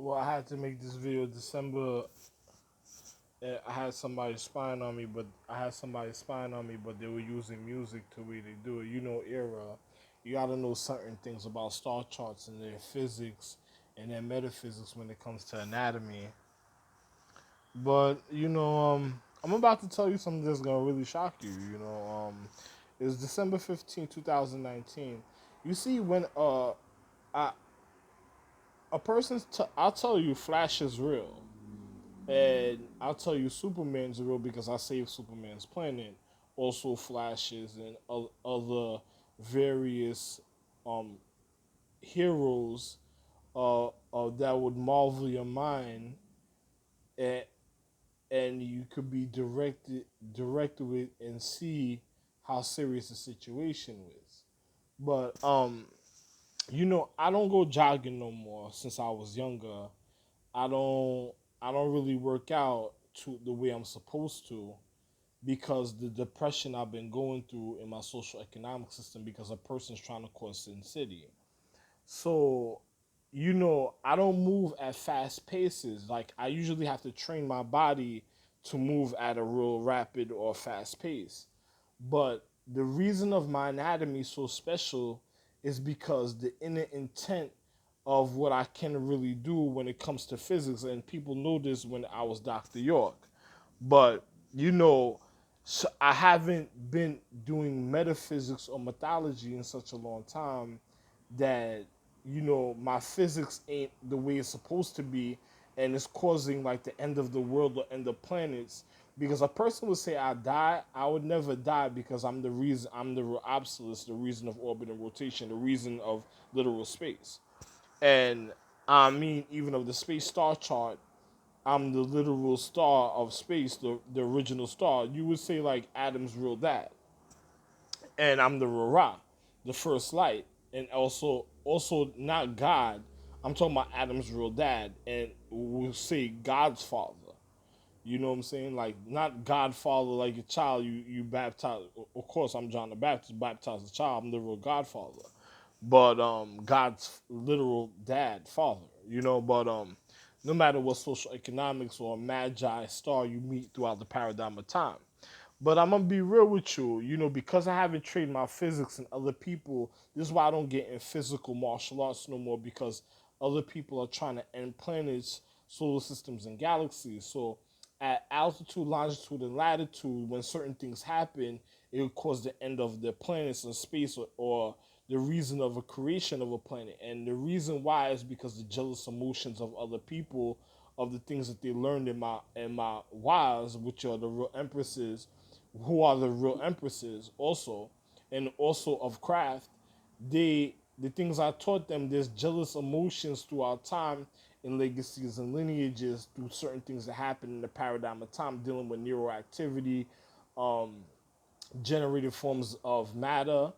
Well, I had to make this video December. I had somebody spying on me, but they were using music to really do it. Era. You gotta know certain things about star charts and their physics and their metaphysics when it comes to anatomy. But I'm about to tell you something that's gonna really shock you. It's December 15th, 2019. You see, when a, I'll tell you, Flash is real. And I'll tell you, Superman's real because I saved Superman's planet. Also, Flashes and other various um, heroes that would marvel your mind, and you could be directed with and see how serious the situation is. But I don't go jogging no more since I was younger. I don't I don't really work out to the way I'm supposed to because the depression I've been going through in my social economic system because a person's trying to cause Sin City. So, I don't move at fast paces. Like I usually have to train my body to move at a real rapid or fast pace. But the reason of my anatomy so special is because the inner intent of what I can really do when it comes to physics, and people know this when I was Dr. York. But you know, I haven't been doing metaphysics or mythology in such a long time that my physics ain't the way it's supposed to be, and it's causing like the end of the world or end of planets. Because a person would say I die, I would never die because I'm the reason. I'm the real obsolete, the reason of orbit and rotation, the reason of literal space. And I mean, even of the space star chart, I'm the literal star of space, the original star. You would say like Adam's real dad, and I'm the Ra, the first light, and also not God. I'm talking about Adam's real dad, and we'll say God's father. You know what I'm saying? Like not Godfather like a child. You baptize. Of course, I'm John the Baptist. Baptize the child. I'm the real Godfather, but God's literal dad, father. But no matter what social economics or magi star you meet throughout the paradigm of time. But I'm gonna be real with you, because I haven't trained my physics and other people. This is why I don't get in physical martial arts no more because other people are trying to end planets, solar systems, and galaxies. So at altitude, longitude, and latitude, when certain things happen, it will cause the end of the planets in space or the reason of a creation of a planet. And the reason why is because the jealous emotions of other people of the things that they learned in my wives, which are the real empresses, who are the real empresses also, and also of craft, the things I taught them, there's jealous emotions throughout time in legacies and lineages through certain things that happen in the paradigm of time, dealing with neuroactivity, um, generated forms of matter.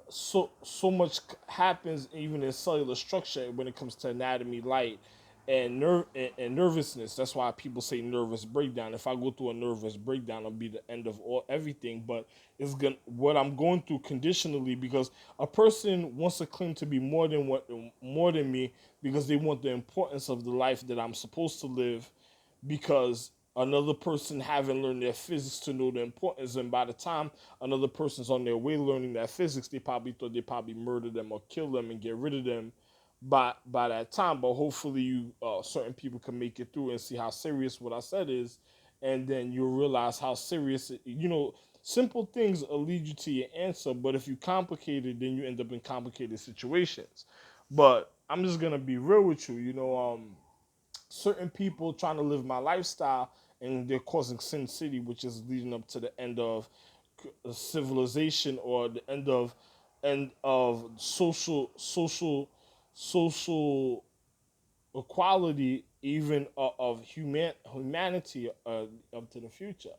So much happens even in cellular structure when it comes to anatomy, light, and nervousness. That's why people say nervous breakdown. If I go through a nervous breakdown, it'll be the end of everything. But it's gonna what I'm going through conditionally because a person wants to claim to be more than me because they want the importance of the life that I'm supposed to live because another person haven't learned their physics to know the importance, and by the time another person's on their way learning that physics, they probably thought they probably murder them or kill them and get rid of them by that time. But hopefully you certain people can make it through and see how serious what I said is, and then you'll realize how serious simple things will lead you to your answer, but if you complicate it, then you end up in complicated situations. But I'm just gonna be real with you. Certain people trying to live my lifestyle and they're causing Sin City, which is leading up to the end of civilization or the end of social equality, even of humanity up to the future.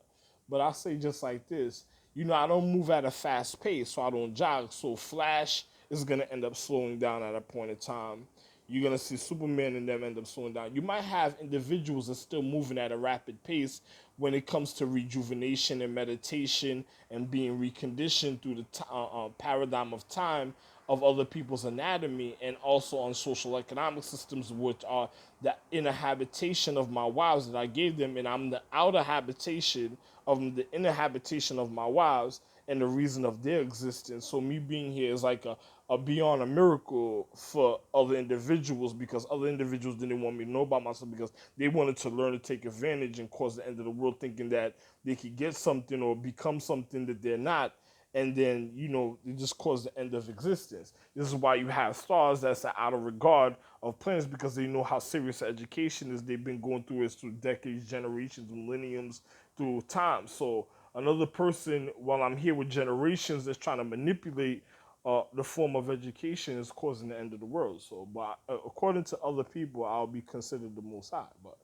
But I say just like this, I don't move at a fast pace, so I don't jog. So Flash is gonna end up slowing down at a point in time. You're gonna see Superman and them end up slowing down. You might have individuals that are still moving at a rapid pace when it comes to rejuvenation and meditation and being reconditioned through the paradigm of time of other people's anatomy, and also on social economic systems, which are the inner habitation of my wives that I gave them, and I'm the outer habitation of the inner habitation of my wives and the reason of their existence. So me being here is like a beyond a miracle for other individuals, because other individuals didn't want me to know about myself because they wanted to learn to take advantage and cause the end of the world, thinking that they could get something or become something that they're not, and then it just caused the end of existence. This is why you have stars that's out of regard of planets, because they know how serious education is. They've been going through it through decades, generations, millenniums, through time. So another person, while I'm here with generations, that's trying to manipulate the form of education, is causing the end of the world. So, but according to other people, I'll be considered the Most High. But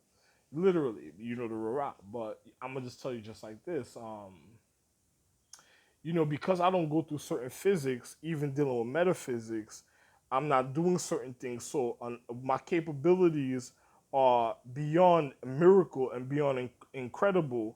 literally, the Ra. But I'm gonna just tell you just like this. Because I don't go through certain physics, even dealing with metaphysics, I'm not doing certain things. So my capabilities are beyond miracle and beyond incredible.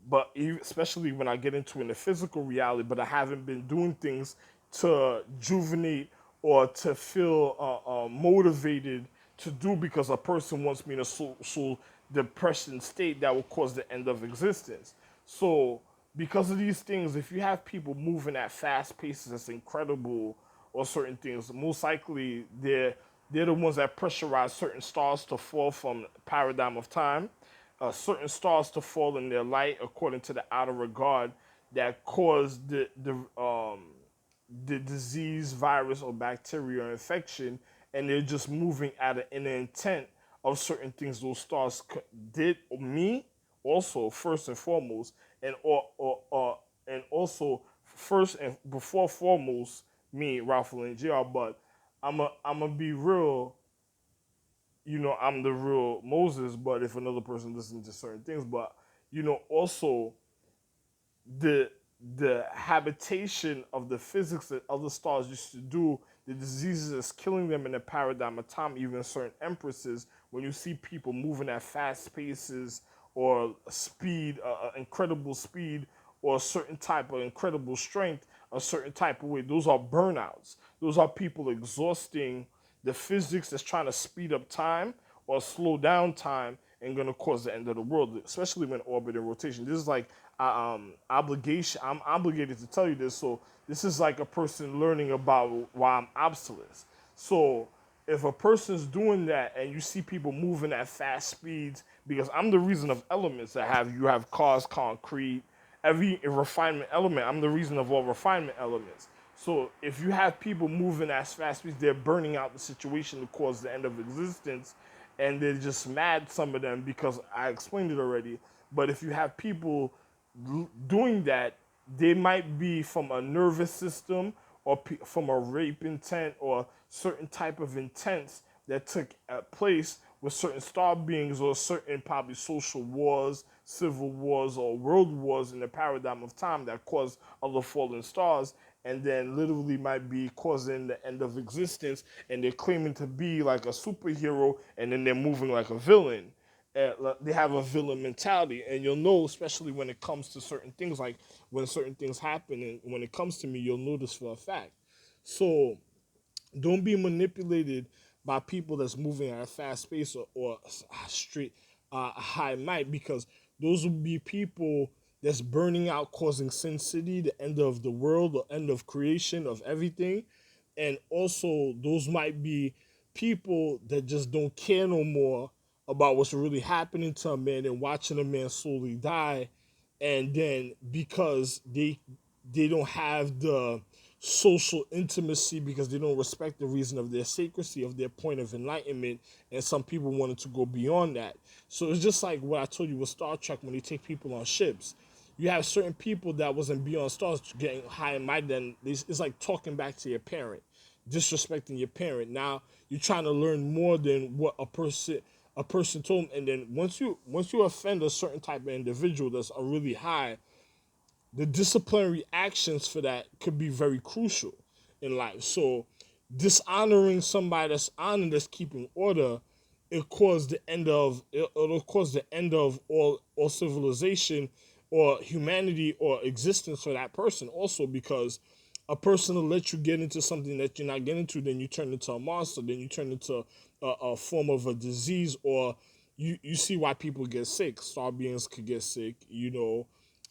But especially when I get into in the physical reality, but I haven't been doing things to juvenate or to feel motivated to do, because a person wants me in a social depression state that will cause the end of existence. So because of these things, if you have people moving at fast paces, that's incredible, or certain things, most likely they're the ones that pressurize certain stars to fall from the paradigm of time, certain stars to fall in their light according to the outer regard that cause the disease, virus, or bacteria or infection, and they're just moving at an intent of certain things those stars did me also first and foremost, and and also first and before foremost me, Ralph and JR. But I'm a be real. I'm the real Moses. But if another person listens to certain things, but also the the habitation of the physics that other stars used to do, the diseases that's killing them in the paradigm of time, even certain empresses, when you see people moving at fast paces or speed, incredible speed, or a certain type of incredible strength, a certain type of way, those are burnouts. Those are people exhausting the physics that's trying to speed up time or slow down time and going to cause the end of the world, especially when orbit and rotation. This is like obligation. I'm obligated to tell you this. So this is like a person learning about why I'm obsolete. So if a person's doing that and you see people moving at fast speeds, because I'm the reason of elements that you have cars, concrete, every refinement element. I'm the reason of all refinement elements. So if you have people moving as fast as they're burning out the situation to cause the end of existence, and they're just mad, some of them, because I explained it already. But if you have people doing that, they might be from a nervous system or from a rape intent or certain type of intents that took place with certain star beings, or certain probably social wars, civil wars, or world wars in the paradigm of time that caused other fallen stars, and then literally might be causing the end of existence, and they're claiming to be like a superhero, and then they're moving like a villain. They have a villain mentality, and you'll know, especially when it comes to certain things, like when certain things happen, and when it comes to me, you'll know this for a fact. So don't be manipulated by people that's moving at a fast pace, or straight high might, because those will be people that's burning out, causing Sin City, the end of the world, the end of creation of everything. And also those might be people that just don't care no more about what's really happening to a man and watching a man slowly die, and then because they don't have the social intimacy, because they don't respect the reason of their sacredcy, of their point of enlightenment, and some people wanted to go beyond that. So it's just like what I told you with Star Trek, when they take people on ships, you have certain people that wasn't beyond stars getting high and mighty, then it's like talking back to your parent, disrespecting your parent. Now you're trying to learn more than what a person told them, and then once you offend a certain type of individual that's a really high, the disciplinary actions for that could be very crucial in life. So dishonoring somebody that's honored, that's keeping order, it'll cause the end of all civilization or humanity or existence for that person also, because a person will let you get into something that you're not getting into, then you turn into a monster, then you turn into a form of a disease, or you see why people get sick. Star beings could get sick,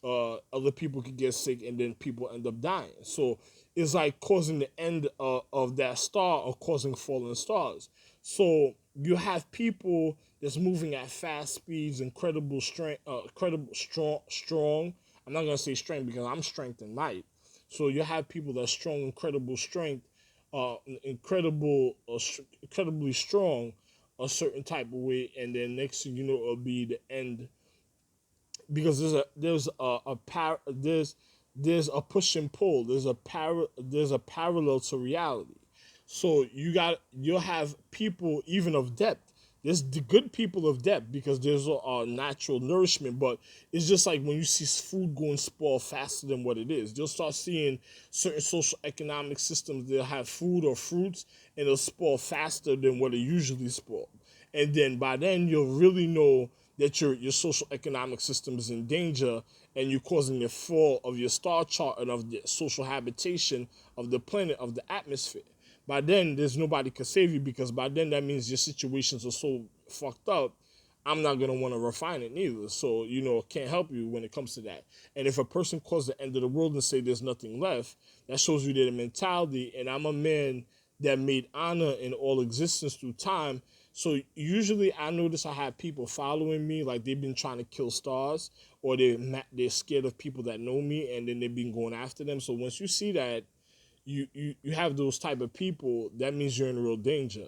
other people could get sick, and then people end up dying. So it's like causing the end of that star, or causing falling stars. So you have people that's moving at fast speeds, incredible strength, incredible strong. I'm not gonna say strength because I'm strength and light. So you have people that are strong, incredible strength, incredibly strong, a certain type of way, and then next thing you know, it'll be the end, because there's a push and pull. There's a parallel to reality. So you'll have people even of depth. There's the good people of depth because there's a natural nourishment, but it's just like when you see food going spoil faster than what it is. You'll start seeing certain social economic systems that have food or fruits, and it'll spoil faster than what it usually spoils. And then by then you'll really know that your social economic system is in danger, and you're causing the fall of your star chart and of the social habitation of the planet, of the atmosphere. By then there's nobody can save you, because by then that means your situations are so fucked up. I'm not gonna want to refine it neither. So, can't help you when it comes to that. And if a person calls the end of the world and say there's nothing left, that shows you their mentality. And I'm a man that made honor in all existence through time. So usually I notice I have people following me, like they've been trying to kill stars, or they're scared of people that know me, and then they've been going after them. So once you see that, you have those type of people, that means you're in real danger,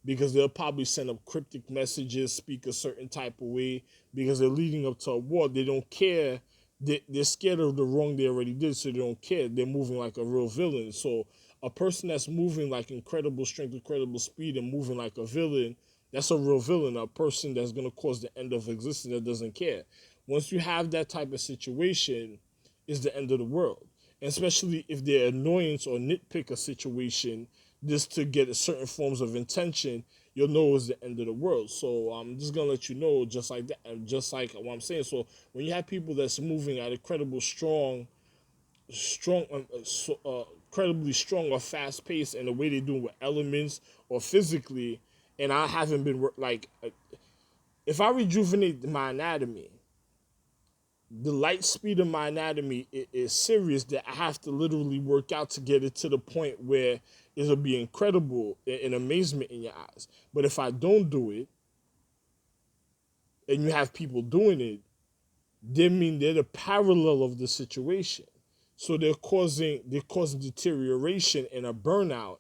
because they'll probably send up cryptic messages, speak a certain type of way, because they're leading up to a war. They don't care. They're scared of the wrong they already did, so they don't care. They're moving like a real villain. So a person that's moving like incredible strength, incredible speed, and moving like a villain, that's a real villain. A person that's going to cause the end of existence, that doesn't care. Once you have that type of situation, it's the end of the world. And especially if they're annoyance or nitpick a situation just to get a certain forms of intention, you'll know it's the end of the world. So I'm just gonna let you know, just like that, and just like what I'm saying. So when you have people that's moving at incredible incredibly strong or fast pace, and the way they do it with elements or physically, and I haven't been like, if I rejuvenate my anatomy, the light speed of my anatomy is serious, that I have to literally work out to get it to the point where it'll be incredible and amazement in your eyes. But if I don't do it, and you have people doing it, they mean they're the parallel of the situation. So they're causing deterioration and a burnout,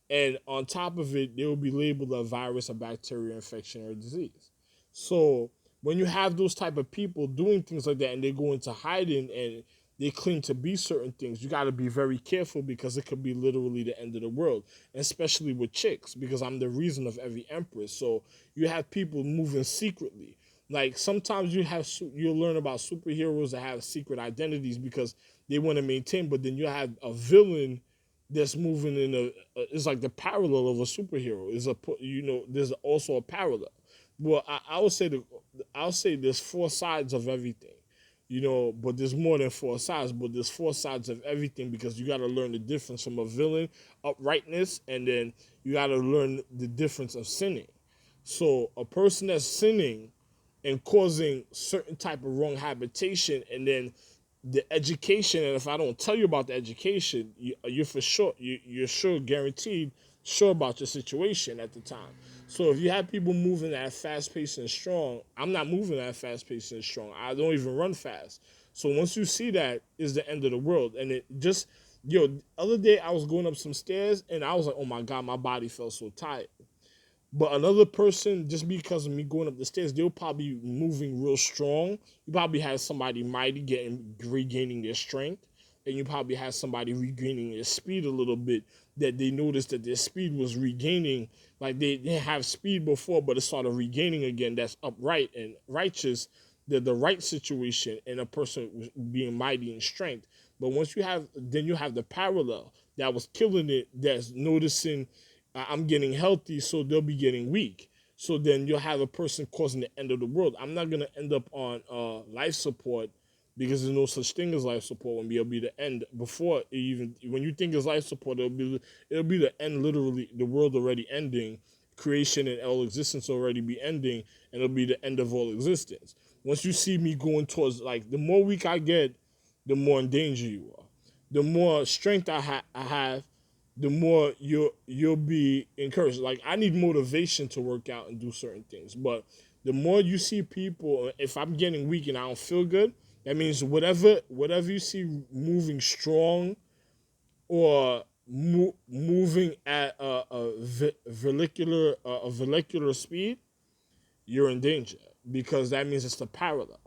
and on top of it, they will be labeled a virus, a bacteria infection, or a disease. So when you have those type of people doing things like that, and they go into hiding and they claim to be certain things, you got to be very careful, because it could be literally the end of the world, especially with chicks, because I'm the reason of every empress. So you have people moving secretly. Like sometimes you'll learn about superheroes that have secret identities because they want to maintain, but then you have a villain that's moving in it's like the parallel of a superhero. There's also a parallel. Well, I'll say there's four sides of everything, but there's more than four sides, but there's four sides of everything, because you got to learn the difference from a villain, uprightness, and then you got to learn the difference of sinning. So a person that's sinning and causing certain type of wrong habitation, and then the education, and if I don't tell you about the education, you're for sure, you're sure guaranteed sure about your situation at the time. So if you have people moving at fast pace and strong, I'm not moving at fast pace and strong. I don't even run fast. So once you see that, is the end of the world. And it just, other day I was going up some stairs, and I was like, oh my God, my body felt so tired. But another person, just because of me going up the stairs, they'll probably be moving real strong. You probably had somebody mighty regaining their strength, and you probably had somebody regaining their speed a little bit, that they noticed that their speed was regaining. Like they didn't have speed before, but it started regaining again. That's upright and righteous, the right situation, and a person being mighty in strength. But then you have the parallel that was killing it, that's noticing, I'm getting healthy, so they'll be getting weak. So then you'll have a person causing the end of the world. I'm not going to end up on life support because there's no such thing as life support when it'll be the end before it even when you think it's life support it'll be the end, literally the world already ending, creation and all existence already be ending, and it'll be the end of all existence. Once you see me going towards, like, the more weak I get, the more in danger you are. The more strength I have, the more you'll be encouraged. Like, I need motivation to work out and do certain things. But the more you see people, if I'm getting weak and I don't feel good, that means whatever you see moving strong or moving at a molecular speed, you're in danger, because that means it's the parallel.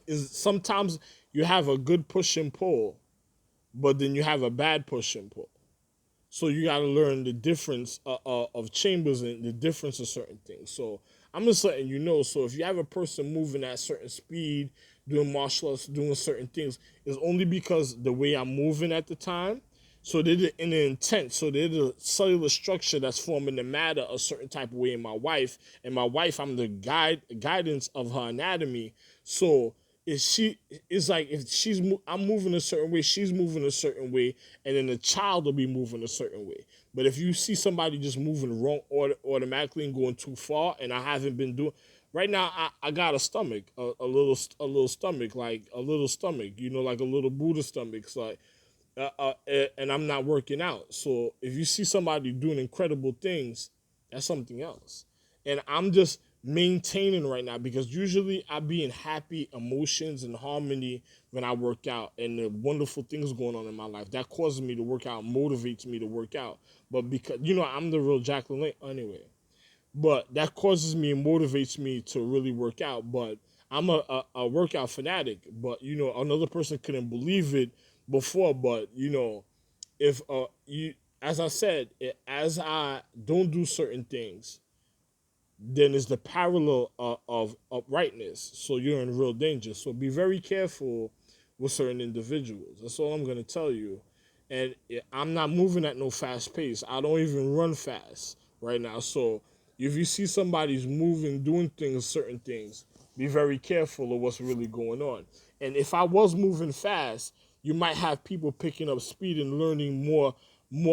Is sometimes you have a good push and pull, but then you have a bad push and pull. So you got to learn the difference of chambers and the difference of certain things. So I'm just letting you know. So if you have a person moving at a certain speed, doing martial arts, doing certain things, it's only because the way I'm moving at the time. So they're in the intent. So they're the cellular structure that's forming the matter a certain type of way in my wife. And my wife, I'm the guidance of her anatomy. So if she is like, if I'm moving a certain way, she's moving a certain way, and then the child will be moving a certain way. But if you see somebody just moving wrong automatically and going too far, and I haven't been doing right now, I got a stomach, a little stomach, like a little stomach, like a little Buddha stomach. So like, and I'm not working out. So if you see somebody doing incredible things, that's something else. And I'm just maintaining right now, because usually I be in happy emotions and harmony when I work out, and the wonderful things going on in my life that causes me to work out, motivates me to work out. But because I'm the real Jacqueline anyway, but that causes me and motivates me to really work out. But I'm a workout fanatic. But another person couldn't believe it before. But if you, as I said, as I don't do certain things, then it's the parallel of uprightness. So you're in real danger. So be very careful with certain individuals. That's all I'm gonna tell you. And I'm not moving at no fast pace. I don't even run fast right now. So if you see somebody's moving, doing things, certain things, be very careful of what's really going on. And if I was moving fast, you might have people picking up speed and learning more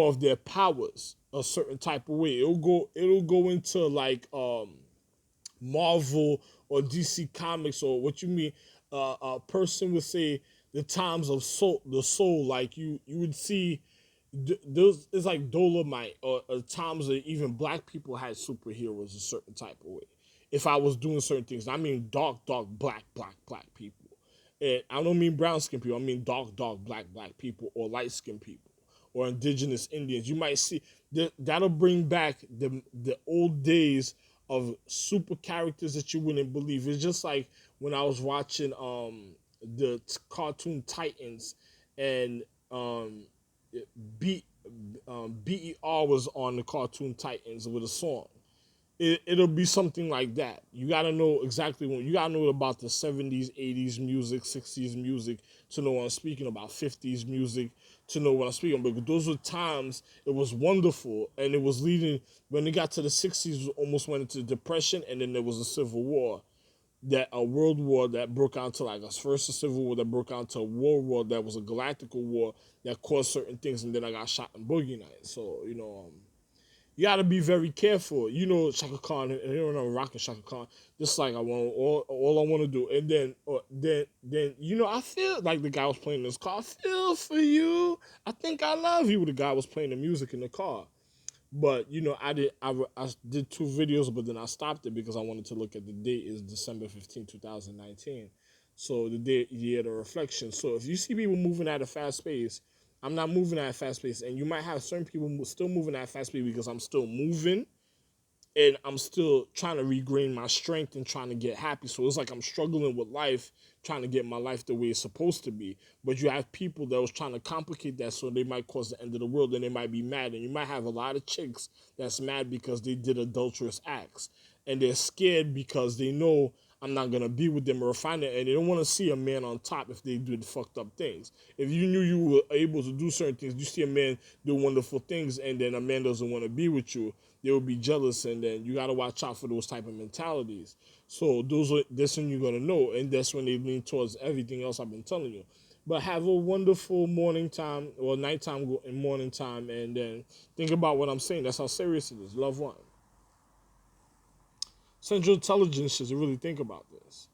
of their powers a certain type of way. It'll go into like Marvel or DC Comics, or what you mean. A person would say the times of the soul, like you would see. Those it's like Dolomite, or times that even black people had superheroes a certain type of way. If I was doing certain things, I mean dark, black people. And I don't mean brown skin people. I mean dark, black people, or light skin people, or indigenous Indians. You might see that'll bring back the old days of super characters that you wouldn't believe. It's just like when I was watching the cartoon Titans, and B BER was on the cartoon Titans with a song. It'll be something like that. You gotta know exactly when. You gotta know about the 70s, 80s music, 60s music to know what I'm speaking about. 50s music to know what I'm speaking about. Because those were times it was wonderful, and it was leading. When it got to the 60s, it almost went into depression, and then there was a civil war, that a world war that broke out to, like, first a civil war that broke out to a world war that was a galactical war that caused certain things, and then I got shot in Boogie Nights. So you gotta be very careful. Shaka Khan, and I'm rocking Shaka Khan. Just like I want all I want to do, and then I feel like the guy was playing this car. I feel for you. I think I love you. The guy was playing the music in the car. But I did 2 videos, but then I stopped it because I wanted to look at the date is December 15, 2019. So the year of the reflection. So if you see people moving at a fast pace, I'm not moving at a fast pace, and you might have certain people still moving at a fast pace because I'm still moving, and I'm still trying to regain my strength and trying to get happy. So it's like I'm struggling with life, trying to get my life the way it's supposed to be. But you have people that was trying to complicate that, so they might cause the end of the world, and they might be mad. And you might have a lot of chicks that's mad because they did adulterous acts, and they're scared because they know I'm not gonna be with them or find it, and they don't want to see a man on top if they do fucked up things. If you knew you were able to do certain things, you see a man do wonderful things, and then a man doesn't want to be with you, they will be jealous, and then you gotta watch out for those type of mentalities. So that's when you're gonna know, and that's when they lean towards everything else I've been telling you. But have a wonderful morning time or nighttime and morning time, and then think about what I'm saying. That's how serious it is. Love one. Central Intelligence should really think about this.